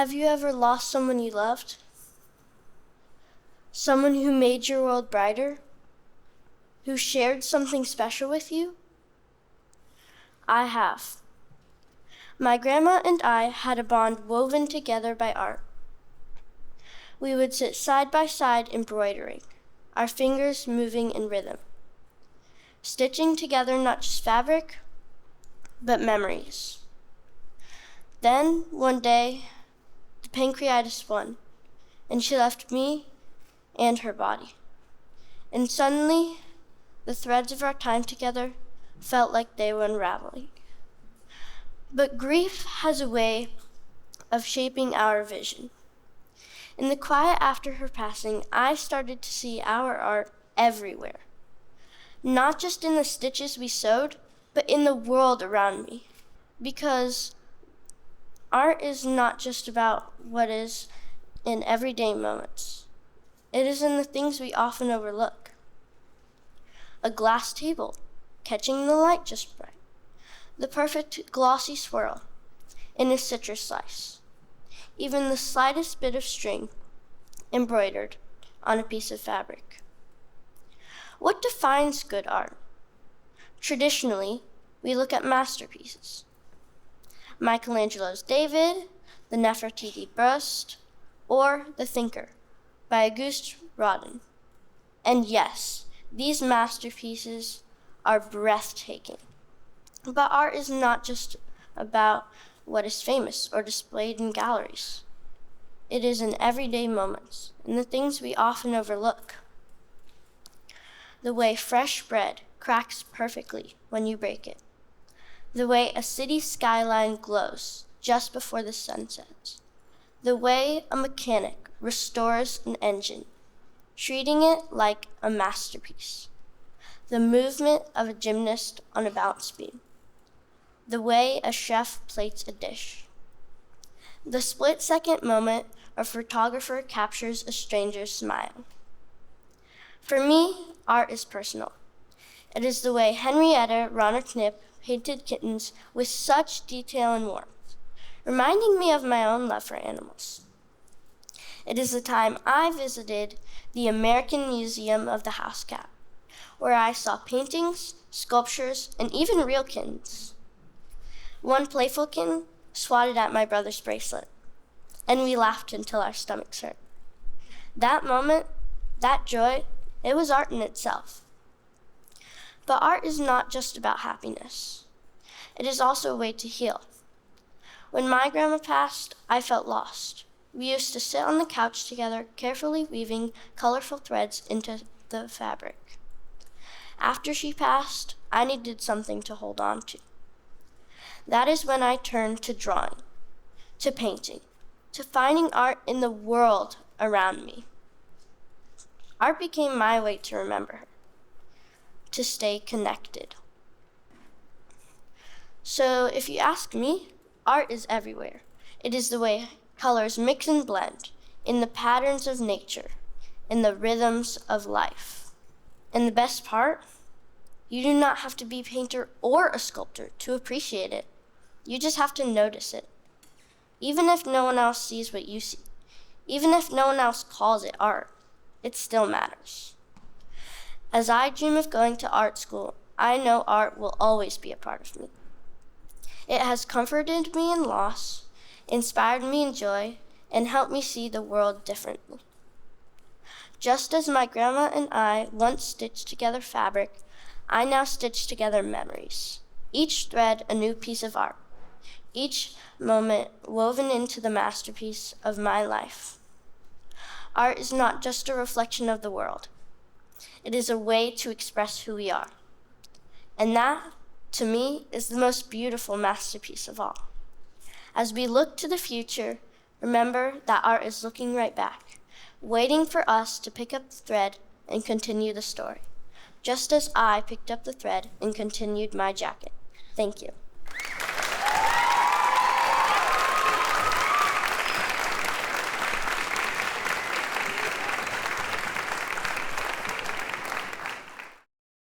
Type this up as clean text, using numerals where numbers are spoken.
Have you ever lost someone you loved? Someone who made your world brighter? Who shared something special with you? I have. My grandma and I had a bond woven together by art. We would sit side by side embroidering, our fingers moving in rhythm, stitching together not just fabric, but memories. Then, one day, the pancreatitis won, and she left me and her body. And suddenly, the threads of our time together felt like they were unraveling. But grief has a way of shaping our vision. In the quiet after her passing, I started to see our art everywhere. Not just in the stitches we sewed, but in the world around me. Because art is not just about what is in everyday moments. It is in the things we often overlook. A glass table, catching the light just right. The perfect glossy swirl in a citrus slice. Even the slightest bit of string embroidered on a piece of fabric. What defines good art? Traditionally, we look at masterpieces. Michelangelo's David, the Nefertiti bust, or The Thinker by Auguste Rodin. And yes, these masterpieces are breathtaking. But art is not just about what is famous or displayed in galleries. It is in everyday moments, in the things we often overlook. The way fresh bread cracks perfectly when you break it. The way a city skyline glows just before the sun sets. The way a mechanic restores an engine, treating it like a masterpiece. The movement of a gymnast on a balance beam. The way a chef plates a dish. The split-second moment a photographer captures a stranger's smile. For me, art is personal. It is the way Henrietta Ronner Knipp painted kittens with such detail and warmth, reminding me of my own love for animals. It is the time I visited the American Museum of the House Cat, where I saw paintings, sculptures, and even real kittens. One playful kitten swatted at my brother's bracelet, and we laughed until our stomachs hurt. That moment, that joy, it was art in itself. But art is not just about happiness. It is also a way to heal. When my grandma passed, I felt lost. We used to sit on the couch together, carefully weaving colorful threads into the fabric. After she passed, I needed something to hold on to. That is when I turned to drawing, to painting, to finding art in the world around me. Art became my way to remember her, to stay connected. So if you ask me, art is everywhere. It is the way colors mix and blend, in the patterns of nature, in the rhythms of life. And the best part, you do not have to be a painter or a sculptor to appreciate it. You just have to notice it. Even if no one else sees what you see, even if no one else calls it art, it still matters. As I dream of going to art school, I know art will always be a part of me. It has comforted me in loss, inspired me in joy, and helped me see the world differently. Just as my grandma and I once stitched together fabric, I now stitch together memories. Each thread a new piece of art. Each moment woven into the masterpiece of my life. Art is not just a reflection of the world. It is a way to express who we are. And that, to me, is the most beautiful masterpiece of all. As we look to the future, remember that art is looking right back, waiting for us to pick up the thread and continue the story, just as I picked up the thread and continued my jacket. Thank you.